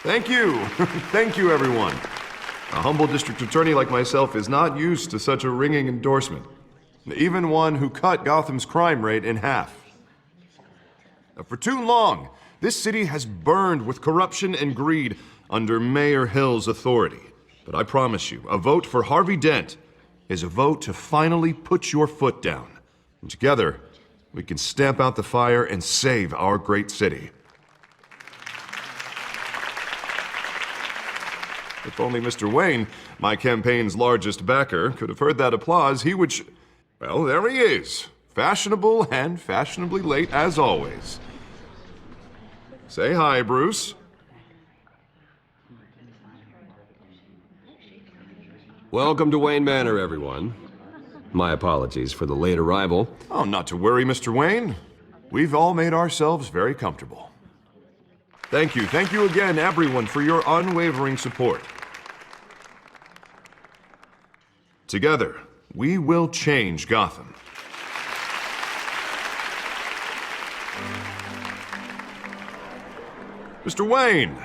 Thank you. Thank you, everyone. A humble district attorney like myself is not used to such a ringing endorsement. Even one who cut Gotham's crime rate in half. For too long, this city has burned with corruption and greed under Mayor Hill's authority. But I promise you, a vote for Harvey Dent is a vote to finally put your foot down. And together, we can stamp out the fire and save our great city. If only Mr. Wayne, my campaign's largest backer, could have heard that applause, he would well, there he is. Fashionable and fashionably late as always. Say hi, Bruce. Welcome to Wayne Manor, everyone. My apologies for the late arrival. Oh, not to worry, Mr. Wayne. We've all made ourselves very comfortable. Thank you again, everyone, for your unwavering support. Together, we will change Gotham. Mr. Wayne,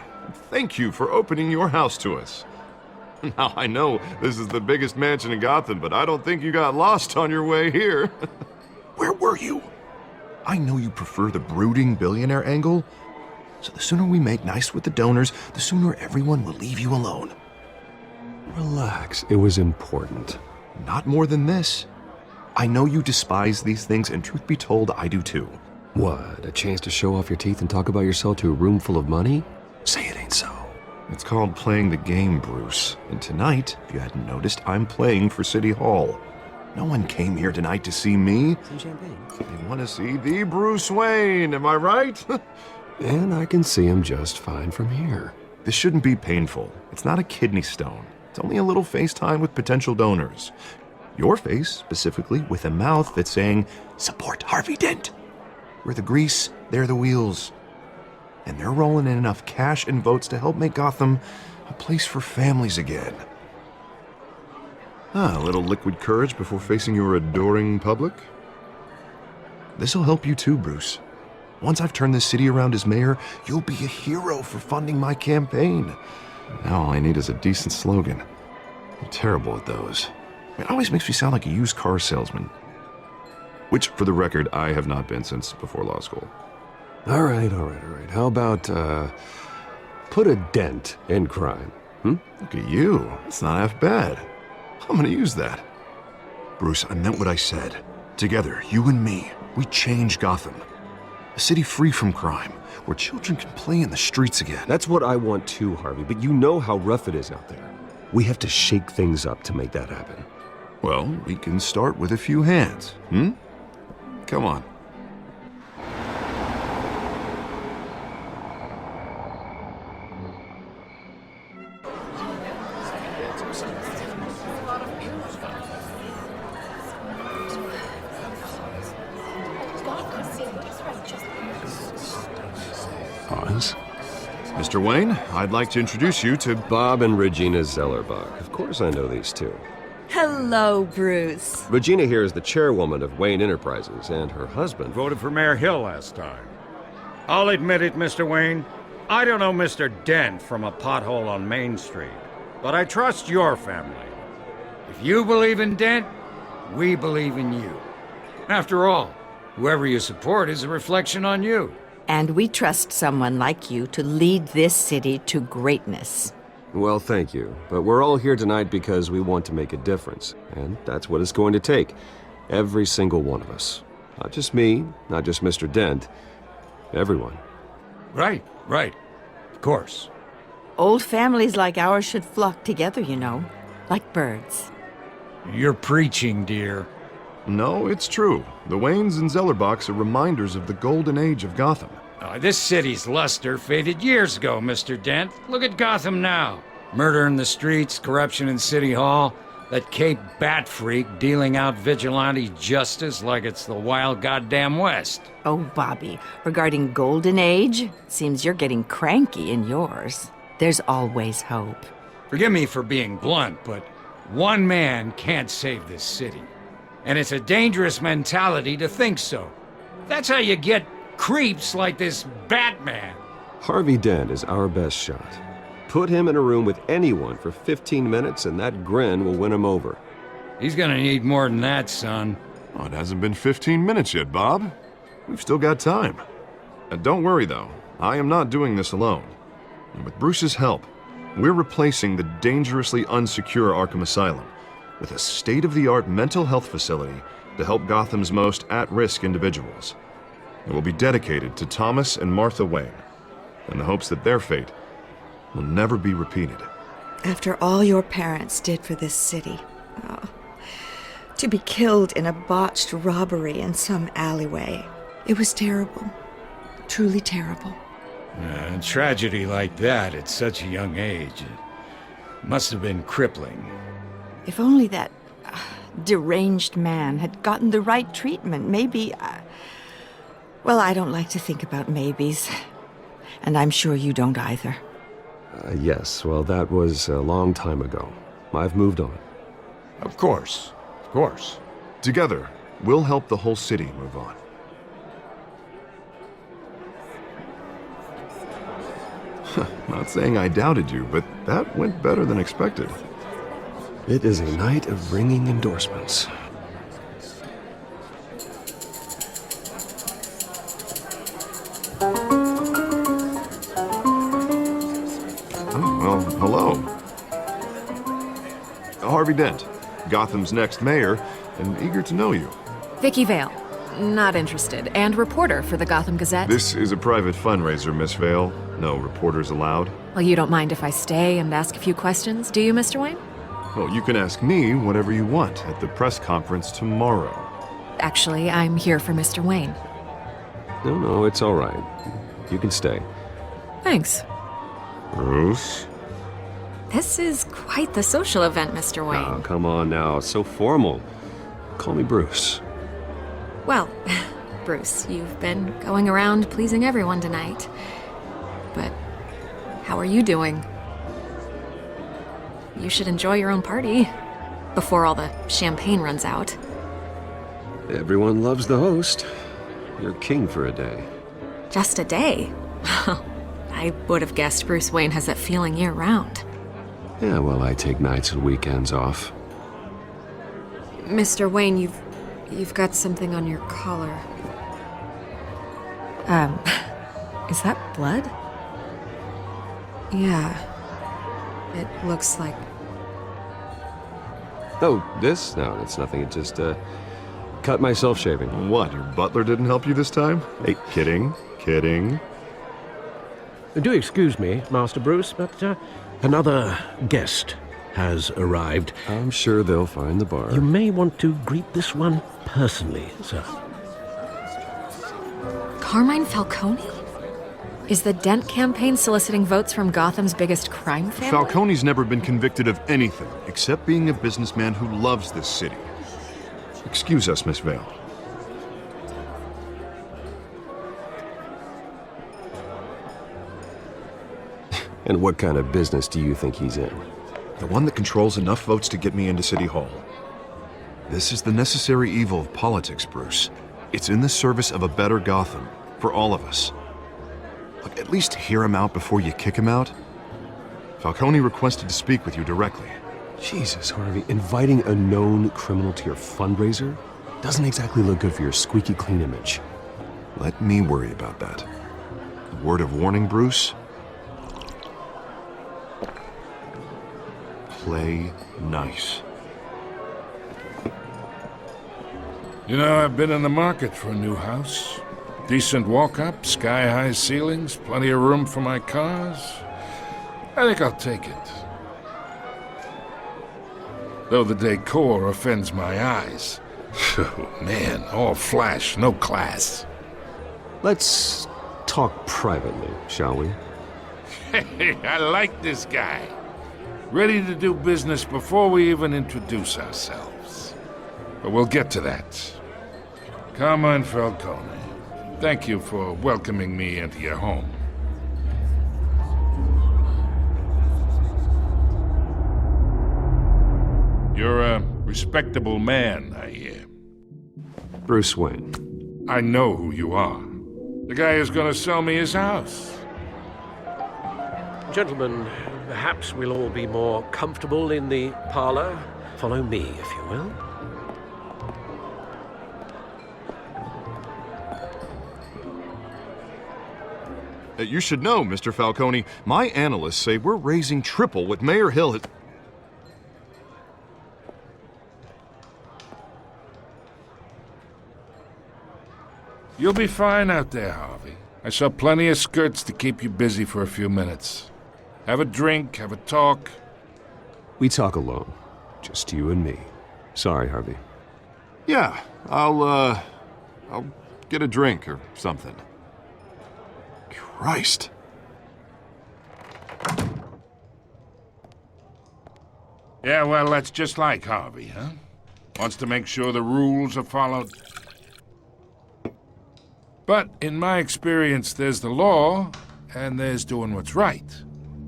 thank you for opening your house to us. Now, I know this is the biggest mansion in Gotham, but I don't think you got lost on your way here. Where were you? I know you prefer the brooding billionaire angle, so the sooner we make nice with the donors, the sooner everyone will leave you alone. Relax, it was important. Not more than this. I know you despise these things, and truth be told, I do too. What, a chance to show off your teeth and talk about yourself to a room full of money? Say it ain't so. It's called playing the game, Bruce. And tonight, if you hadn't noticed, I'm playing for City Hall. No one came here tonight to see me. Some champagne. They want to see the Bruce Wayne, am I right? And I can see him just fine from here. This shouldn't be painful. It's not a kidney stone. It's only a little FaceTime with potential donors. Your face, specifically, with a mouth that's saying, support Harvey Dent. We're the grease, they're the wheels. And they're rolling in enough cash and votes to help make Gotham a place for families again. A little liquid courage before facing your adoring public. This'll help you too, Bruce. Once I've turned this city around as mayor, you'll be a hero for funding my campaign. Now all I need is a decent slogan. I'm terrible at those. It always makes me sound like a used car salesman. Which, for the record, I have not been since before law school. All right. How about, put a dent in crime, Look at you. That's not half bad. I'm gonna use that. Bruce, I meant what I said. Together, you and me, we change Gotham. A city free from crime, where children can play in the streets again. That's what I want too, Harvey, but you know how rough it is out there. We have to shake things up to make that happen. Well, we can start with a few hands, Come on. Pause. Mr. Wayne, I'd like to introduce you to Bob and Regina Zellerbach. Of course I know these two. Hello, Bruce. Regina here is the chairwoman of Wayne Enterprises, and her husband... Voted for Mayor Hill last time. I'll admit it, Mr. Wayne. I don't know Mr. Dent from a pothole on Main Street, but I trust your family. If you believe in Dent, we believe in you. After all, whoever you support is a reflection on you. And we trust someone like you to lead this city to greatness. Well, thank you. But we're all here tonight because we want to make a difference. And that's what it's going to take. Every single one of us. Not just me, not just Mr. Dent. Everyone. Right. Of course. Old families like ours should flock together, you know, like birds. You're preaching, dear. No, it's true. The Waynes and Zellerbachs are reminders of the golden age of Gotham. This city's luster faded years ago, Mr. Dent. Look at Gotham now. Murder in the streets, corruption in City Hall, that Cape Bat freak dealing out vigilante justice like it's the wild goddamn West. Oh, Bobby, regarding Golden Age, seems you're getting cranky in yours. There's always hope. Forgive me for being blunt, but one man can't save this city. And it's a dangerous mentality to think so. That's how you get creeps like this Batman. Harvey Dent is our best shot. Put him in a room with anyone for 15 minutes and that grin will win him over. He's gonna need more than that, son. Oh, it hasn't been 15 minutes yet, Bob. We've still got time. Don't worry, though. I am not doing this alone. And with Bruce's help, we're replacing the dangerously unsecure Arkham Asylum with a state-of-the-art mental health facility to help Gotham's most at-risk individuals. It will be dedicated to Thomas and Martha Wayne, in the hopes that their fate will never be repeated. After all your parents did for this city, oh, to be killed in a botched robbery in some alleyway, it was terrible. Truly terrible. A tragedy like that at such a young age, it must have been crippling. If only that deranged man had gotten the right treatment, maybe... well, I don't like to think about maybes. And I'm sure you don't either. Yes, well, that was a long time ago. I've moved on. Of course. Of course. Together, we'll help the whole city move on. Not saying I doubted you, but that went better than expected. It is a night of ringing endorsements. Oh, well, hello. Harvey Dent, Gotham's next mayor, and eager to know you. Vicky Vale. Not interested. And reporter for the Gotham Gazette. This is a private fundraiser, Miss Vale. No reporters allowed. Well, you don't mind if I stay and ask a few questions, do you, Mr. Wayne? Well, you can ask me whatever you want at the press conference tomorrow. Actually, I'm here for Mr. Wayne. No, it's all right. You can stay. Thanks. Bruce? This is quite the social event, Mr. Wayne. Oh, come on now. It's so formal. Call me Bruce. Well, Bruce, you've been going around pleasing everyone tonight. But how are you doing? You should enjoy your own party before all the champagne runs out. Everyone loves the host. You're king for a day. Just a day? I would have guessed Bruce Wayne has that feeling year-round. Yeah, well, I take nights and weekends off. Mr. Wayne, you've got something on your collar. Is that blood? Yeah. It looks like... Oh, this? No, it's nothing. It just, cut myself shaving. What, your butler didn't help you this time? Hey, kidding. Do excuse me, Master Bruce, but another guest has arrived. I'm sure they'll find the bar. You may want to greet this one personally, sir. Carmine Falcone? Is the Dent campaign soliciting votes from Gotham's biggest crime family? Falcone's never been convicted of anything except being a businessman who loves this city. Excuse us, Miss Vale. And what kind of business do you think he's in? The one that controls enough votes to get me into City Hall. This is the necessary evil of politics, Bruce. It's in the service of a better Gotham, for all of us. Look, at least hear him out before you kick him out. Falcone requested to speak with you directly. Jesus, Harvey, inviting a known criminal to your fundraiser doesn't exactly look good for your squeaky clean image. Let me worry about that. A word of warning, Bruce. Play nice. You know, I've been in the market for a new house. Decent walk-up, sky-high ceilings, plenty of room for my cars. I think I'll take it. Though the decor offends my eyes. Oh, man, all flash, no class. Let's talk privately, shall we? Hey, I like this guy. Ready to do business before we even introduce ourselves. But we'll get to that. Carmine Falcone, thank you for welcoming me into your home. You're a respectable man, I hear. Bruce Wayne. I know who you are. The guy who's gonna sell me his house. Gentlemen, perhaps we'll all be more comfortable in the parlor. Follow me, if you will. You should know, Mr. Falcone, my analysts say we're raising triple what Mayor Hill has... You'll be fine out there, Harvey. I saw plenty of skirts to keep you busy for a few minutes. Have a drink, have a talk. We talk alone. Just you and me. Sorry, Harvey. Yeah, I'll get a drink or something. Christ. Yeah, well, that's just like Harvey, huh? Wants to make sure the rules are followed. But in my experience, there's the law, and there's doing what's right.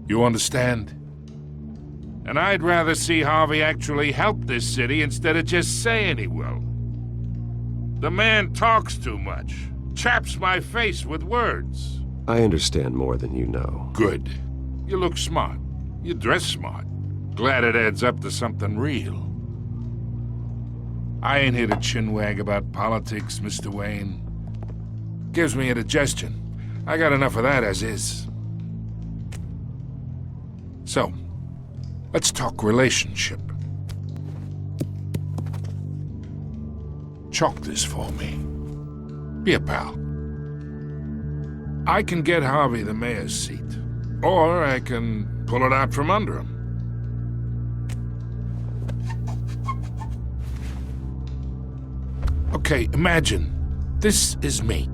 You understand? And I'd rather see Harvey actually help this city instead of just saying he will. The man talks too much, chaps my face with words. I understand more than you know. Good. You look smart. You dress smart. Glad it adds up to something real. I ain't here to chinwag about politics, Mr. Wayne. Gives me indigestion. I got enough of that as is. So, let's talk relationship. Chalk this for me. Be a pal. I can get Harvey the mayor's seat, or I can pull it out from under him. Okay, imagine this is me,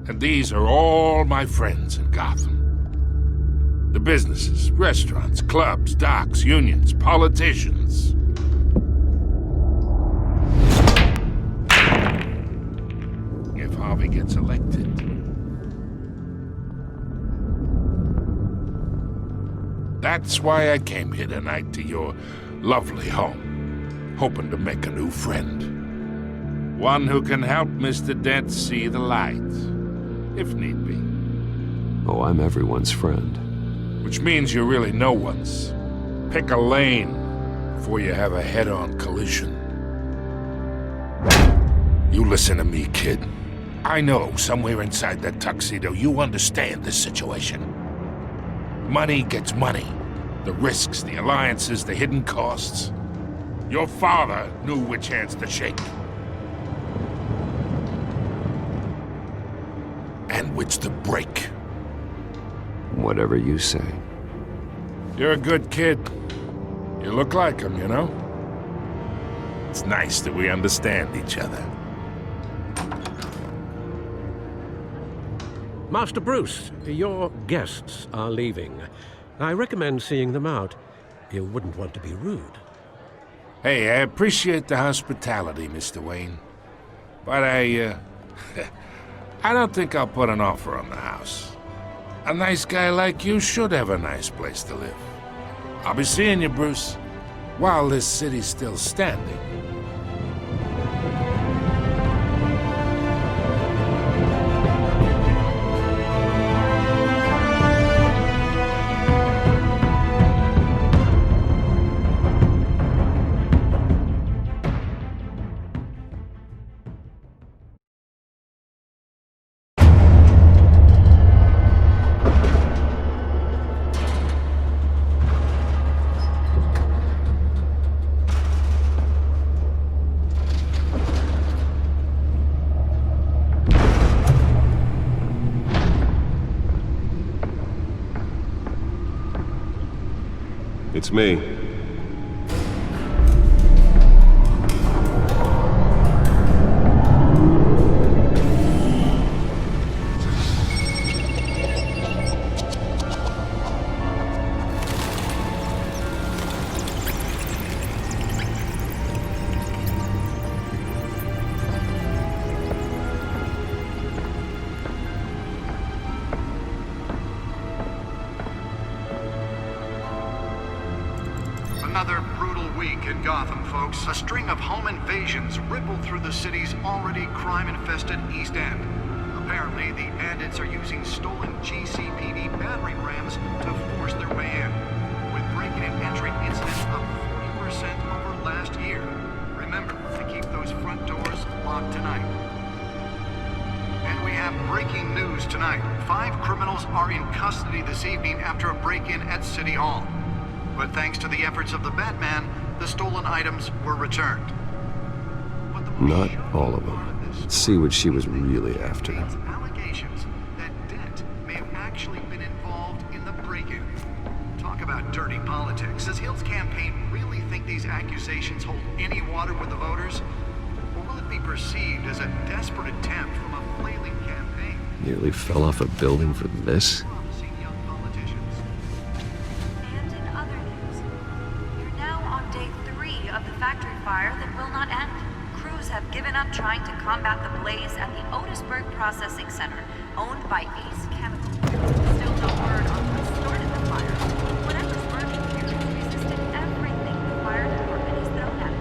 and these are all my friends in Gotham. The businesses, restaurants, clubs, docks, unions, politicians. If Harvey gets elected, that's why I came here tonight to your lovely home, hoping to make a new friend. One who can help Mr. Dent see the light, if need be. Oh, I'm everyone's friend. Which means you're really no one's. Pick a lane before you have a head-on collision. You listen to me, kid. I know somewhere inside that tuxedo you understand this situation. Money gets money. The risks, the alliances, the hidden costs. Your father knew which hands to shake. And which to break. Whatever you say. You're a good kid. You look like him, you know? It's nice that we understand each other. Master Bruce, your guests are leaving. I recommend seeing them out. You wouldn't want to be rude. Hey, I appreciate the hospitality, Mr. Wayne. But I don't think I'll put an offer on the house. A nice guy like you should have a nice place to live. I'll be seeing you, Bruce, while this city's still standing. It's me. Another brutal week in Gotham, folks. A string of home invasions rippled through the city's already crime-infested East End. Apparently, the bandits are using stolen GCPD battering rams to are in custody this evening after a break-in at City Hall. But thanks to the efforts of the Batman, the stolen items were returned. But the most Not shocking all of part them. this Let's see what she was really after. contains allegations that Dent may have actually been involved in the break-in. Talk about dirty politics. Does Hill's campaign really think these accusations hold any water with the voters? Or will it be perceived as a desperate attempt from a flailing campaign? Nearly fell off a building for this? Promising young politicians. And in other news, you're now on day 3 of the factory fire that will not end. Crews have given up trying to combat the blaze at the Otisburg Processing Center, owned by Ace Chemical. Still no word on what started the fire. Whatever's burning here has resisted everything the fire department has thrown at it.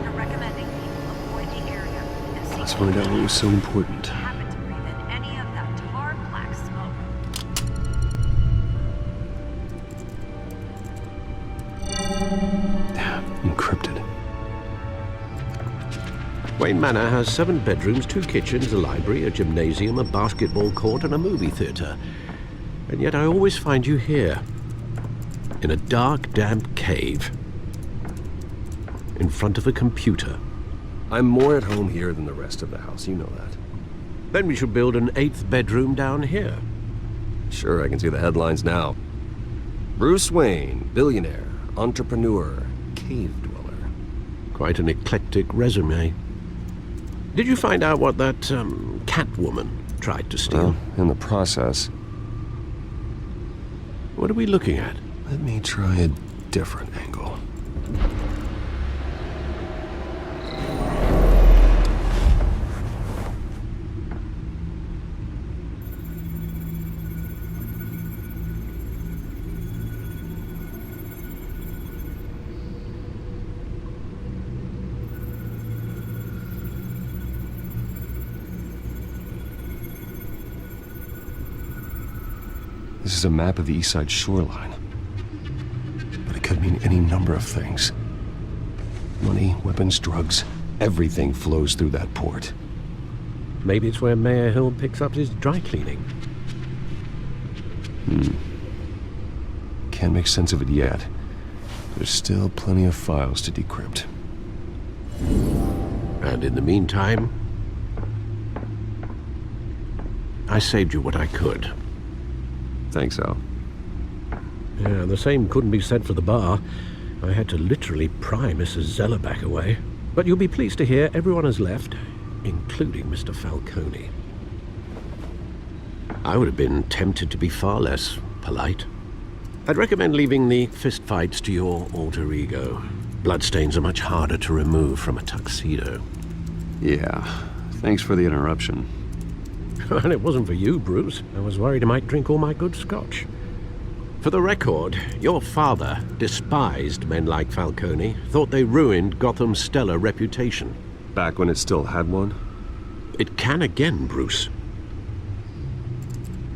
They're recommending people avoid the area and seek Let's find out what was so important. happen to breathe in any of that tar black smoke. Encrypted. Wayne Manor has 7 bedrooms, 2 kitchens, a library, a gymnasium, a basketball court, and a movie theater. And yet I always find you here, in a dark, damp cave, in front of a computer. I'm more at home here than the rest of the house, you know that. Then we should build an 8th bedroom down here. Sure, I can see the headlines now. Bruce Wayne, billionaire, entrepreneur, cave dweller. Quite an eclectic resume. Did you find out what that, Catwoman tried to steal? Well, in the process, What are we looking at? let me try a different angle. This is a map of the east side shoreline. But it could mean any number of things. Money, weapons, drugs, everything flows through that port. Maybe it's where Mayor Hill picks up his dry cleaning. Can't make sense of it yet. There's still plenty of files to decrypt. And in the meantime, I saved you what I could. Thanks, Al. Yeah, the same couldn't be said for the bar. I had to literally pry Mrs. Zeller back away. But you'll be pleased to hear everyone has left, including Mr. Falcone. I would have been tempted to be far less polite. I'd recommend leaving the fistfights to your alter ego. Bloodstains are much harder to remove from a tuxedo. Yeah, thanks for the interruption. And it wasn't for you, Bruce. I was worried I might drink all my good scotch. For the record, your father despised men like Falcone, thought they ruined Gotham's stellar reputation. Back when it still had one? It can again, Bruce.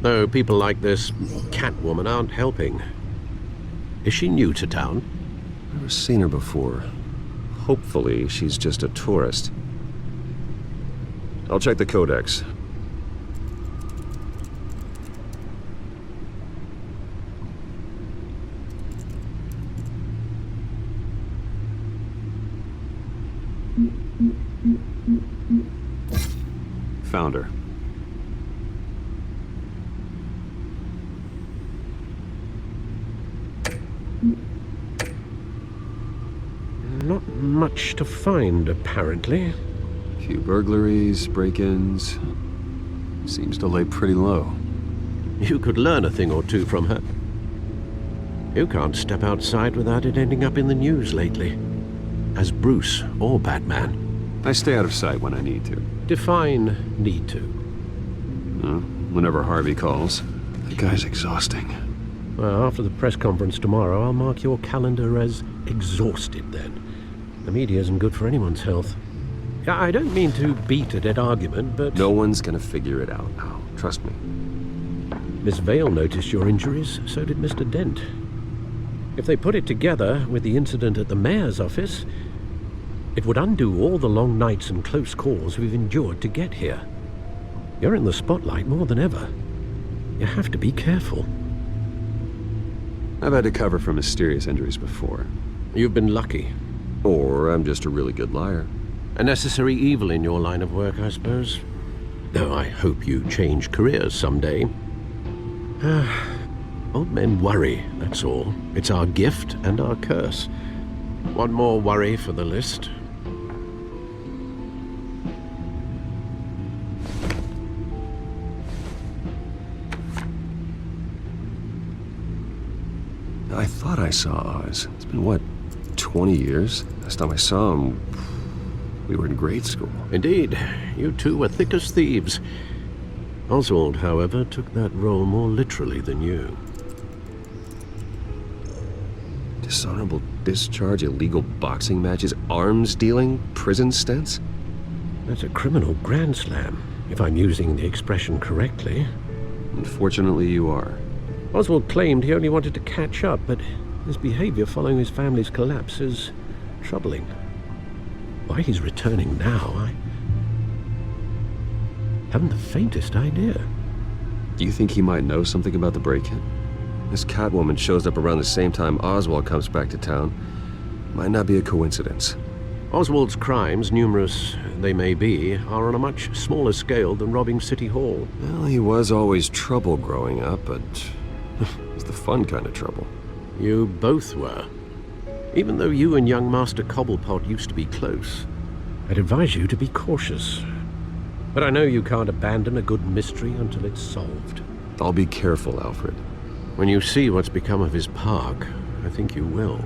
Though people like this Catwoman aren't helping. Is she new to town? Never seen her before. Hopefully, she's just a tourist. I'll check the codex. Found her. Not much to find, apparently. Few burglaries, break-ins. Seems to lay pretty low. You could learn a thing or two from her. You can't step outside without it ending up in the news lately. As Bruce or Batman. I stay out of sight when I need to. Define need to. Whenever Harvey calls. The guy's exhausting. Well, after the press conference tomorrow, I'll mark your calendar as exhausted then. The media isn't good for anyone's health. I don't mean to beat a dead argument, but... No one's gonna figure it out now. Trust me. Miss Vale noticed your injuries, so did Mr. Dent. If they put it together with the incident at the mayor's office, it would undo all the long nights and close calls we've endured to get here. You're in the spotlight more than ever. You have to be careful. I've had to cover for mysterious injuries before. You've been lucky. Or I'm just a really good liar. A necessary evil in your line of work, I suppose. Though I hope you change careers someday. Old men worry, that's all. It's our gift and our curse. One more worry for the list. I thought I saw Oz. It's been, what, 20 years? Last time I saw him, we were in grade school. Indeed, you two were thick as thieves. Oswald, however, took that role more literally than you. Dishonorable discharge, illegal boxing matches, arms dealing, prison stints? That's a criminal grand slam, if I'm using the expression correctly. Unfortunately, you are. Oswald claimed he only wanted to catch up, but his behavior following his family's collapse is troubling. Why he's returning now, I haven't the faintest idea. Do you think he might know something about the break-in? This Catwoman shows up around the same time Oswald comes back to town. Might not be a coincidence. Oswald's crimes, numerous they may be, are on a much smaller scale than robbing City Hall. Well, he was always trouble growing up, but it was the fun kind of trouble. You both were. Even though you and young Master Cobblepot used to be close, I'd advise you to be cautious. But I know you can't abandon a good mystery until it's solved. I'll be careful, Alfred. When you see what's become of his park, I think you will.